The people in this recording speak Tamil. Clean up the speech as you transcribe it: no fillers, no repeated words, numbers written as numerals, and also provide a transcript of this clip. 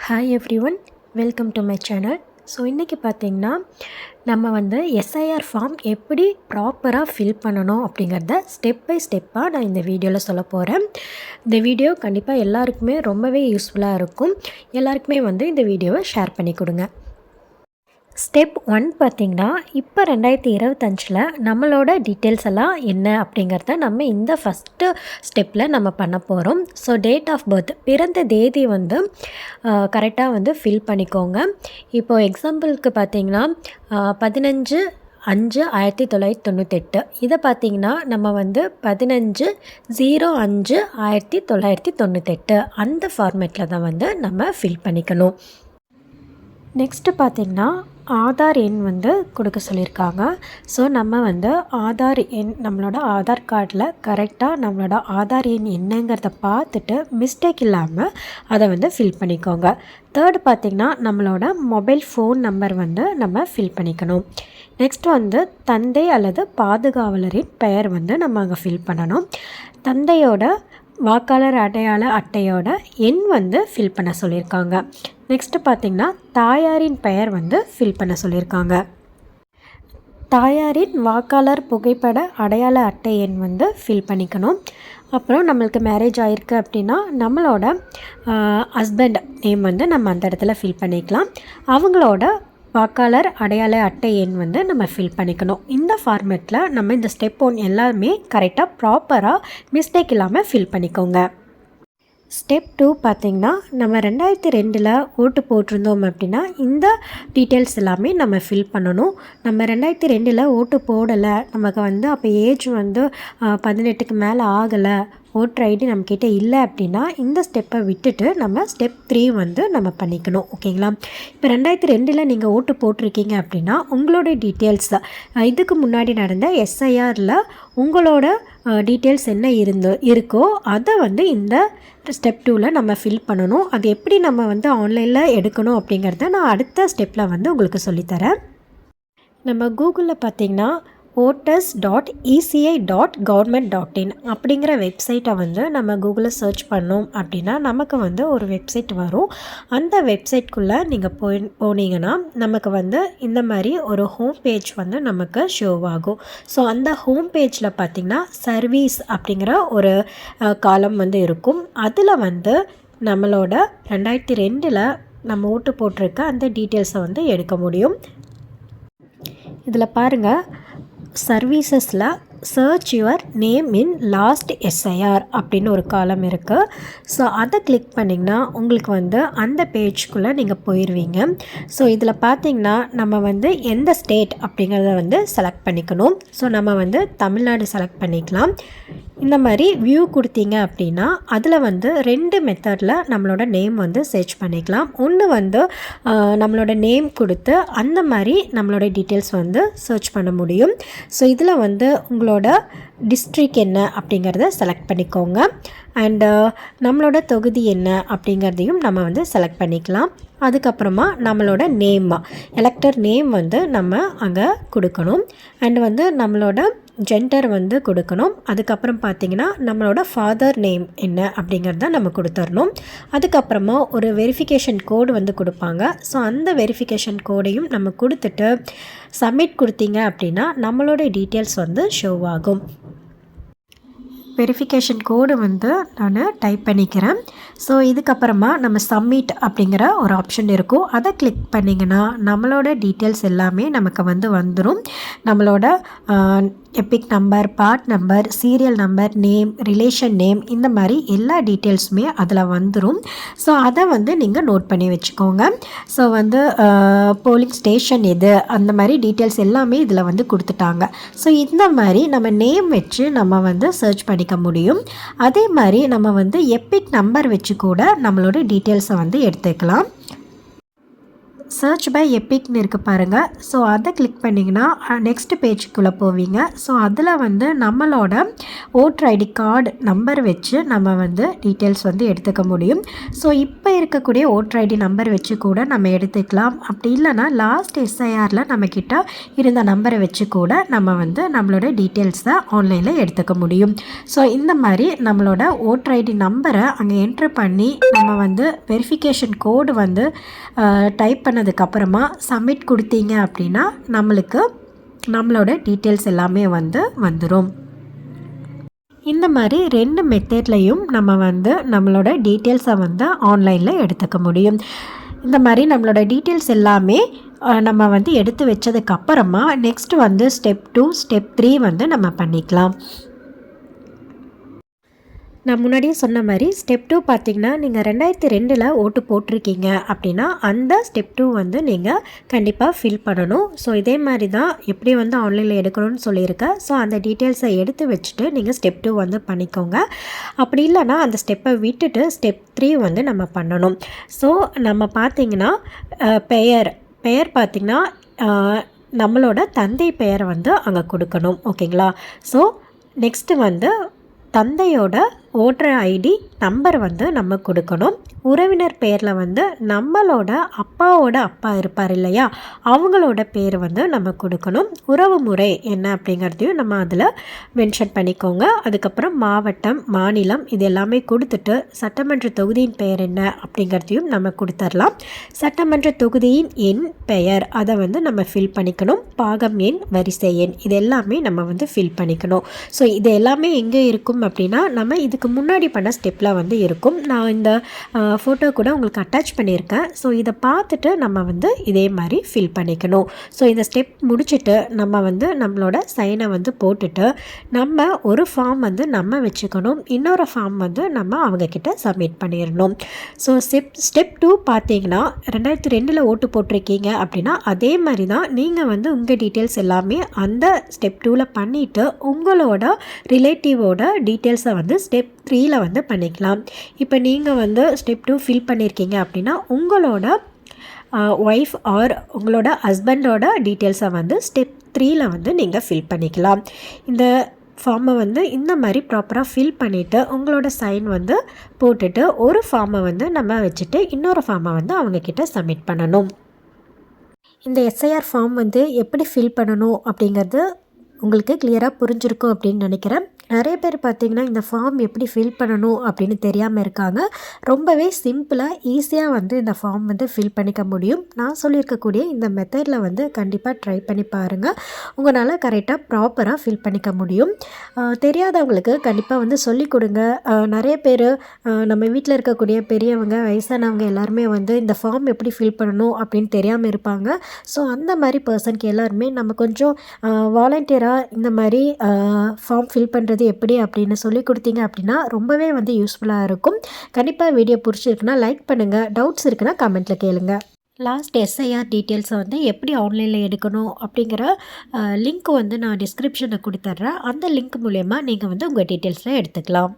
Hi everyone, welcome to my channel. So இன்றைக்கி பார்த்திங்கன்னா நம்ம வந்து எஸ்ஐஆர் ஃபார்ம் எப்படி ப்ராப்பராக ஃபில் பண்ணணும் அப்படிங்கிறத ஸ்டெப் பை ஸ்டெப்பாக நான் இந்த வீடியோவில் சொல்ல போகிறேன். இந்த வீடியோ கண்டிப்பாக எல்லாருக்குமே ரொம்பவே யூஸ்ஃபுல்லாக இருக்கும். எல்லாருக்குமே வந்து இந்த வீடியோவை ஷேர் பண்ணி கொடுங்க. ஸ்டெப் 1 பார்த்திங்கன்னா, இப்போ 2025 நம்மளோட டீட்டெயில்ஸ் எல்லாம் என்ன அப்படிங்கிறத நம்ம இந்த ஃபஸ்ட்டு ஸ்டெப்பில் நம்ம பண்ண போகிறோம். ஸோ டேட் ஆஃப் பர்த், பிறந்த தேதி வந்து கரெக்டாக வந்து ஃபில் பண்ணிக்கோங்க. இப்போது எக்ஸாம்பிளுக்கு பார்த்திங்கன்னா 15/5/1998 இதை பார்த்திங்கன்னா நம்ம வந்து 15/05/1998 அந்த ஃபார்மேட்டில் தான் வந்து நம்ம ஃபில் பண்ணிக்கணும். நெக்ஸ்ட்டு பார்த்திங்கன்னா ஆதார் எண் வந்து கொடுக்க சொல்லியிருக்காங்க. ஸோ நம்ம வந்து ஆதார் எண் நம்மளோட ஆதார் கார்டில் கரெக்டாக நம்மளோட ஆதார் எண் என்னங்கிறத பார்த்துட்டு மிஸ்டேக் இல்லாமல் அதை வந்து ஃபில் பண்ணிக்கோங்க. தேர்டு பார்த்திங்கன்னா நம்மளோட மொபைல் ஃபோன் நம்பர் வந்து நம்ம ஃபில் பண்ணிக்கணும். நெக்ஸ்ட் வந்து தந்தை அல்லது பாதுகாவலரின் பெயர் வந்து நம்ம அங்கே ஃபில் பண்ணணும். தந்தையோட வாக்காளர் அடையாள அட்டையோட எண் வந்து ஃபில் பண்ண சொல்லியிருக்காங்க. நெக்ஸ்ட்டு பார்த்திங்கன்னா தாயாரின் பெயர் வந்து ஃபில் பண்ண சொல்லியிருக்காங்க. தாயாரின் வாக்காளர் புகைப்பட அடையாள அட்டை எண் வந்து ஃபில் பண்ணிக்கணும். அப்புறம் நம்மளுக்கு மேரேஜ் ஆகிருக்கு அப்படின்னா நம்மளோட ஹஸ்பண்ட் நேம் வந்து நம்ம அந்த இடத்துல ஃபில் பண்ணிக்கலாம். அவங்களோட வாக்காளர் அடையாள அட்டை எண் வந்து நம்ம ஃபில் பண்ணிக்கணும். இந்த ஃபார்மேட்டில் நம்ம இந்த ஸ்டெப் 1 எல்லாமே கரெக்டாக ப்ராப்பராக மிஸ்டேக் இல்லாமல் ஃபில் பண்ணிக்கோங்க. ஸ்டெப் 2 பார்த்திங்கன்னா நம்ம 2002 ஓட்டு போட்டிருந்தோம் அப்படின்னா இந்த டீட்டெயில்ஸ் எல்லாமே நம்ம ஃபில் பண்ணணும். நம்ம 2002 ஓட்டு போடலை, நமக்கு வந்து அப்போ ஏஜ் வந்து 18க்கு மேலே ஆகலை, ஓட்டர் ஐடி நம்மக்கிட்ட இல்லை அப்படின்னா இந்த ஸ்டெப்பை விட்டுட்டு நம்ம ஸ்டெப் 3 வந்து நம்ம பண்ணிக்கணும். ஓகேங்களா? இப்போ 2002 நீங்கள் ஓட்டு போட்டிருக்கீங்க அப்படின்னா உங்களோட டீட்டெயில்ஸ் இதுக்கு முன்னாடி நடந்த எஸ்ஐஆரில் உங்களோட டீட்டெயில்ஸ் என்ன இருக்கோ அதை வந்து இந்த ஸ்டெப் 2 நம்ம ஃபில் பண்ணணும். அது எப்படி நம்ம வந்து ஆன்லைனில் எடுக்கணும் அப்படிங்கிறத நான் அடுத்த ஸ்டெப்பில் வந்து உங்களுக்கு சொல்லித்தரேன். நம்ம கூகுளில் பார்த்திங்கன்னா voters.eci.government.in அப்படிங்கிற வெப்சைட்டை வந்து நம்ம கூகுளில் சர்ச் பண்ணோம் அப்படின்னா நமக்கு வந்து ஒரு வெப்சைட் வரும். அந்த வெப்சைட்குள்ளே நீங்கள் போனீங்கன்னா நமக்கு வந்து இந்த மாதிரி ஒரு ஹோம் பேஜ் வந்து நமக்கு ஷோ ஆகும். ஸோ அந்த ஹோம் பேஜில் பார்த்திங்கன்னா சர்வீஸ் அப்படிங்கிற ஒரு காலம் வந்து இருக்கும். அதில் வந்து நம்மளோட 2002 நம்ம ஓட்டு போட்டிருக்க அந்த டீட்டெயில்ஸை வந்து எடுக்க முடியும். இதில் பாருங்கள், சர்வீசஸில் search your name in last SIR அப்படின்னு ஒரு காலம் இருக்குது. ஸோ அதை கிளிக் பண்ணிங்கன்னா உங்களுக்கு வந்து அந்த பேஜ்குள்ளே நீங்கள் போயிடுவீங்க. ஸோ இதில் பார்த்திங்கன்னா நம்ம வந்து எந்த ஸ்டேட் அப்படிங்கிறத வந்து செலக்ட் பண்ணிக்கணும். ஸோ நம்ம வந்து தமிழ்நாடு செலக்ட் பண்ணிக்கலாம். இந்த மாதிரி வியூ கொடுத்தீங்க அப்படின்னா அதில் வந்து 2 மெத்தடில் நம்மளோட நேம் வந்து சர்ச் பண்ணிக்கலாம். ஒன்று வந்து நம்மளோட நேம் கொடுத்து அந்த மாதிரி நம்மளோட டீட்டெயில்ஸ் வந்து சர்ச் பண்ண முடியும். ஸோ இதில் வந்து உங்களோட டிஸ்ட்ரிக்ட் என்ன அப்படிங்கிறத செலக்ட் பண்ணிக்கோங்க. அண்டு நம்மளோட தொகுதி என்ன அப்படிங்கிறதையும் நம்ம வந்து செலக்ட் பண்ணிக்கலாம். அதுக்கப்புறமா நம்மளோட நேம், எலெக்டர் நேம் வந்து நம்ம அங்கே கொடுக்கணும். அண்டு வந்து நம்மளோட ஜெண்டர் வந்து கொடுக்கணும். அதுக்கப்புறம் பார்த்திங்கன்னா நம்மளோட ஃபாதர் நேம் என்ன அப்படிங்கிறத நம்ம கொடுத்துடணும். அதுக்கப்புறமா ஒரு வெரிஃபிகேஷன் கோடு வந்து கொடுப்பாங்க. ஸோ அந்த வெரிஃபிகேஷன் கோடையும் நம்ம கொடுத்துட்டு சப்மிட் கொடுத்தீங்க அப்படின்னா நம்மளோட டீட்டெயில்ஸ் வந்து ஷோ ஆகும். வெரிஃபிகேஷன் கோடு வந்து நான் டைப் பண்ணிக்கிறேன். ஸோ இதுக்கப்புறமா நம்ம சப்மிட் அப்படிங்கிற ஒரு ஆப்ஷன் இருக்கும். அதை கிளிக் பண்ணிங்கன்னா நம்மளோட டீட்டெயில்ஸ் எல்லாமே நமக்கு வந்து வந்துடும். நம்மளோட Epic number, part number, serial number, name, relation name, இந்த மாதிரி எல்லா டீட்டெயில்ஸுமே அதில் வந்துடும். ஸோ அதை வந்து நீங்கள் நோட் பண்ணி வச்சுக்கோங்க. ஸோ வந்து போலிங் ஸ்டேஷன் எது, அந்த மாதிரி டீட்டெயில்ஸ் எல்லாமே இதில் வந்து கொடுத்துட்டாங்க. ஸோ இந்த மாதிரி நம்ம நேம் வச்சு நம்ம வந்து சர்ச் பண்ணிக்க முடியும். அதே மாதிரி நம்ம வந்து எபிக் நம்பர் வச்சு கூட நம்மளோட டீட்டெயில்ஸை வந்து எடுத்துக்கலாம். சர்ச் பை எப்பிக்னு இருக்குது பாருங்கள். ஸோ அதை கிளிக் பண்ணிங்கன்னா நெக்ஸ்ட் பேஜுக்குள்ளே போவீங்க. ஸோ அதில் வந்து நம்மளோட ஓட்டர் ஐடி கார்டு நம்பர் வச்சு நம்ம வந்து டீட்டெயில்ஸ் வந்து எடுத்துக்க முடியும். ஸோ இப்போ இருக்கக்கூடிய ஓட்டர் ஐடி நம்பர் வச்சு கூட நம்ம எடுத்துக்கலாம். அப்படி இல்லைனா லாஸ்ட் எஸ்ஐஆரில் நம்மக்கிட்ட இருந்த நம்பரை வச்சு கூட நம்ம வந்து நம்மளோட டீட்டெயில்ஸை ஆன்லைனில் எடுத்துக்க முடியும். ஸோ இந்த மாதிரி நம்மளோட ஓட்டர் ஐடி நம்பரை அங்கே என்ட்ரு பண்ணி நம்ம வந்து வெரிஃபிகேஷன் கோடு வந்து டைப் பண்ணதுக்கப்புறமா சப்மிட் கொடுத்தீங்க அப்படின்னா நம்மளோட டீட்டெயில்ஸ் எல்லாமே வந்து வந்துடும். இந்த மாதிரி 2 மெத்தட்லையும் நம்ம வந்து நம்மளோட டீட்டெயில்ஸை வந்து ஆன்லைனில் எடுத்துக்க முடியும். இந்த மாதிரி நம்மளோட டீட்டெயில்ஸ் எல்லாமே நம்ம வந்து எடுத்து வச்சதுக்கப்புறமா நெக்ஸ்ட் வந்து ஸ்டெப் 2 ஸ்டெப் 3 வந்து நம்ம பண்ணிக்கலாம். நான் முன்னாடியே சொன்ன மாதிரி ஸ்டெப் 2 பார்த்திங்கன்னா நீங்கள் 2002 ஓட்டு போட்டிருக்கீங்க அப்படின்னா அந்த ஸ்டெப் 2 வந்து நீங்கள் கண்டிப்பாக ஃபில் பண்ணணும். ஸோ இதே மாதிரி தான் எப்படி வந்து ஆன்லைனில் எடுக்கணும்னு சொல்லியிருக்கேன். ஸோ அந்த டீட்டெயில்ஸை எடுத்து வச்சுட்டு நீங்கள் ஸ்டெப் 2 வந்து பண்ணிக்கோங்க. அப்படி இல்லைனா அந்த ஸ்டெப்பை விட்டுட்டு ஸ்டெப் 3 வந்து நம்ம பண்ணணும். ஸோ நம்ம பார்த்திங்கன்னா பெயர் பார்த்திங்கன்னா நம்மளோட தந்தை பெயரை வந்து அங்கே கொடுக்கணும். ஓகேங்களா? ஸோ நெக்ஸ்ட்டு வந்து தந்தையோட ஓட்டர் ஐடி நம்பர் வந்து நம்ம கொடுக்கணும். உறவினர் பேரில் வந்து நம்மளோட அப்பாவோட அப்பா இருப்பார் இல்லையா, அவங்களோட பேர் வந்து நம்ம கொடுக்கணும். உறவு முறை என்ன அப்படிங்கிறதையும் நம்ம அதில் மென்ஷன் பண்ணிக்கோங்க. அதுக்கப்புறம் மாவட்டம், மாநிலம் இது எல்லாமே கொடுத்துட்டு சட்டமன்ற தொகுதியின் பெயர் என்ன அப்படிங்கிறதையும் நம்ம கொடுத்துடலாம். சட்டமன்ற தொகுதியின் எண், பெயர் அதை வந்து நம்ம ஃபில் பண்ணிக்கணும். பாகம் எண், வரிசை எண் இது எல்லாமே நம்ம வந்து ஃபில் பண்ணிக்கணும். ஸோ இது எல்லாமே எங்கே இருக்கும் அப்படின்னா நம்ம இதுக்கு முன்னாடி பண்ண ஸ்டெப்பில் வந்து இருக்கும். நான் இந்த ஃபோட்டோ கூட உங்களுக்கு அட்டாச் பண்ணியிருக்கேன். ஸோ இதை பார்த்துட்டு நம்ம வந்து இதே மாதிரி ஃபில் பண்ணிக்கணும். ஸோ இந்த ஸ்டெப் முடிச்சுட்டு நம்ம வந்து நம்மளோட சைனை வந்து போட்டுட்டு நம்ம ஒரு ஃபார்ம் வந்து நம்ம வச்சுக்கணும். இன்னொரு ஃபார்ம் வந்து நம்ம அவங்கக்கிட்ட சப்மிட் பண்ணிடணும். ஸோ ஸ்டெப் 2 பார்த்தீங்கன்னா 2002 ஓட்டு போட்டிருக்கீங்க அப்படின்னா அதே மாதிரி தான் நீங்கள் வந்து உங்கள் டீட்டெயில்ஸ் எல்லாமே அந்த ஸ்டெப் 2 பண்ணிவிட்டு உங்களோட ரிலேட்டிவோட டீட்டெயில்ஸை வந்து ஸ்டெப் 3 வந்து பண்ணிக்கலாம். இப்போ நீங்கள் வந்து ஸ்டெப் 2 ஃபில் பண்ணியிருக்கீங்க அப்படின்னா உங்களோட ஒய்ஃப் ஆர் உங்களோட ஹஸ்பண்டோட டீட்டெயில்ஸை வந்து ஸ்டெப் 3 வந்து நீங்கள் ஃபில் பண்ணிக்கலாம். இந்த ஃபார்மை வந்து இந்த மாதிரி ப்ராப்பராக ஃபில் பண்ணிவிட்டு உங்களோட சைன் வந்து போட்டுட்டு ஒரு ஃபார்மை வந்து நம்ம வச்சுட்டு இன்னொரு ஃபார்மை வந்து அவங்கக்கிட்ட சப்மிட் பண்ணணும். இந்த எஸ்ஐஆர் ஃபார்ம் வந்து எப்படி ஃபில் பண்ணணும் அப்படிங்கிறது உங்களுக்கு கிளியராக புரிஞ்சிருக்கும் அப்படின்னு நினைக்கிறேன். நிறைய பேர் பார்த்திங்கன்னா இந்த ஃபார்ம் எப்படி ஃபில் பண்ணணும் அப்படின்னு தெரியாமல் இருக்காங்க. ரொம்பவே சிம்பிளாக ஈஸியாக வந்து இந்த ஃபார்ம் வந்து ஃபில் பண்ணிக்க முடியும். நான் சொல்லியிருக்கக்கூடிய இந்த மெத்தடில் வந்து கண்டிப்பாக ட்ரை பண்ணி பாருங்கள். உங்களால் கரெக்டாக ப்ராப்பராக ஃபில் பண்ணிக்க முடியும். தெரியாதவங்களுக்கு கண்டிப்பாக வந்து சொல்லிக் கொடுங்க. நிறைய பேர் நம்ம வீட்டில் இருக்கக்கூடிய பெரியவங்க, வயசானவங்க எல்லாருமே வந்து இந்த ஃபார்ம் எப்படி ஃபில் பண்ணணும் அப்படின்னு தெரியாமல் இருப்பாங்க. ஸோ அந்த மாதிரி பர்சனுக்கு எல்லாருமே நம்ம கொஞ்சம் வாலண்டியராக இந்த மாதிரி ஃபார்ம் ஃபில் பண்ணுறது எப்படி அப்படின்னு சொல்லி கொடுத்தீங்க அப்படின்னா ரொம்பவே வந்து யூஸ்ஃபுல்லாக இருக்கும். கண்டிப்பாக வீடியோ பிடிச்சிருக்குன்னா லைக் பண்ணுங்கள். டவுட்ஸ் இருக்குன்னா கமெண்ட்டில் கேளுங்க. லாஸ்ட் எஸ்ஐஆர் டீட்டெயில்ஸை வந்து எப்படி ஆன்லைனில் எடுக்கணும் அப்படிங்கிற லிங்க் வந்து நான் டிஸ்கிரிப்ஷனில் கொடுத்துட்றேன். அந்த லிங்க் மூலயமா நீங்கள் வந்து உங்கள் டீட்டெயில்ஸில் எடுத்துக்கலாம்.